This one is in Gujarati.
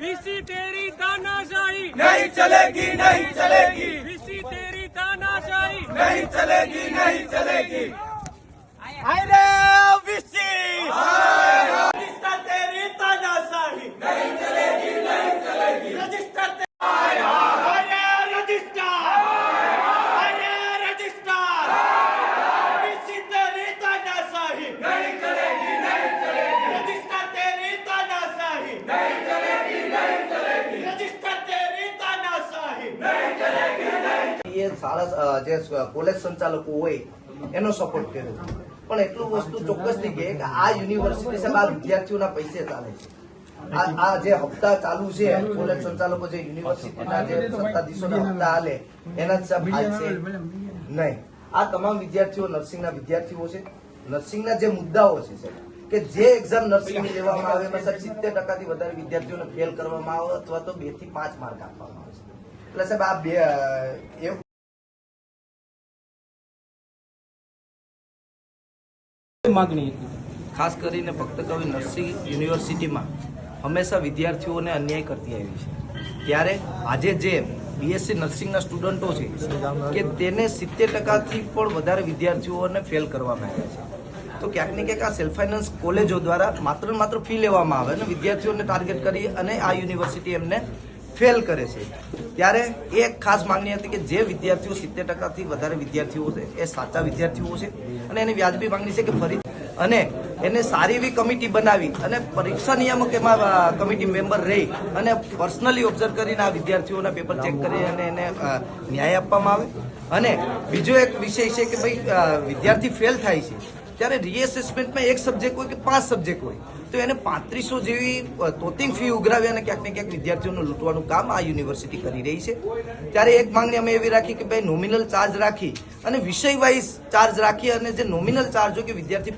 वीसी तेरी तानाशाही नहीं चलेगी, नहीं चलेगी, वीसी तेरी तानाशाही नहीं चलेगी, नहीं चलेगी। अरे वीसी रजिस्टर तेरी तानाशाही नहीं चलेगी, नहीं चलेगी। रजिस्टर अरे रजिस्टर अरे रजिस्टर वीसी तेरी तानाशाही नहीं चलेगी, नहीं चलेगी, रजिस्टर तेरी तानाशाही नहीं चलेगी, नहीं चलेगी, रजिस्टर तेरी तानाशाही नहीं चलेगी, नहीं। એ શાળા જે કોલેજ સંચાલકો હોય એનો સપોર્ટ કર્યો પણ એટલું વસ્તુ ચોક્કસથી કે આ યુનિવર્સિટી સાહેબ આ વિદ્યાર્થીઓના પૈસે ચાલે છે આ જે હપ્તા ચાલુ છે કોલેજ સંચાલકો જે યુનિવર્સિટીના જે સત્તાધીશોના હપ્તા હાલે એના જ સાહેબ હાલ છે નહીં આ તમામ વિદ્યાર્થીઓ નર્સિંગના વિદ્યાર્થીઓ છે નર્સિંગના જે મુદ્દાઓ છે સાહેબ કે જે એક્ઝામ નર્સિંગની લેવામાં આવે એમાં સાહેબ 70% વધારે વિદ્યાર્થીઓને ફેલ કરવામાં આવે અથવા તો 2 થી 5 માર્ક આપવામાં આવે છે એટલે સાહેબ આ બે मागणी હતી ખાસ કરીને ફક્ત કવિ નર્સિંગ યુનિવર્સિટીમાં હંમેશા વિદ્યાર્થીઓને અન્યાય કરતી આવી છે ત્યારે આજે જે બીએસસી નર્સિંગના સ્ટુડન્ટો છે કે તેને 70%થી પણ વધારે વિદ્યાર્થીઓને ફેલ કરવામાં આવ્યા છે તો ક્યાંક ને ક્યાંક આ સેલ્ફ ફાઇનાન્સ કોલેજો દ્વારા માત્ર ને માત્ર ફી લેવામાં આવે અને વિદ્યાર્થીઓને ટાર્ગેટ કરી અને આ યુનિવર્સિટી એમને ફેલ કરે છે ત્યારે એક ખાસ માંગણી હતી કે જે વિદ્યાર્થીઓ 70%થી વધારે વિદ્યાર્થીઓ છે એ સાચા વિદ્યાર્થીઓ છે અને એની વ્યાજબી માંગણી છે કે ફરી અને એને સારી એવી કમિટી બનાવી અને પરીક્ષા નિયામક એમાં કમિટી મેમ્બર રહી અને પર્સનલી ઓબ્ઝર્વ કરીને આ વિદ્યાર્થીઓના પેપર ચેક કરી અને એને ન્યાય આપવામાં આવે અને બીજો એક વિષય છે કે ભાઈ વિદ્યાર્થી ફેલ થાય છે ત્યારે રીએસેસમેન્ટમાં એક સબ્જેક્ટ હોય કે 5 સબ્જેક્ટ હોય તો એને 3500 જેવી તોતિંગ ફી ઉઘરાવી અને ક્યાંક ને ક્યાંક વિદ્યાર્થીઓનું લૂંટવાનું કામ આ યુનિવર્સિટી કરી રહી છે ત્યારે એક માંગણી અમે એવી રાખી કે ભાઈ નોમિનલ ચાર્જ રાખી અને વિષય વાઇઝ ચાર્જ રાખી અને જે નોમિનલ ચાર્જ હોય કે વિદ્યાર્થી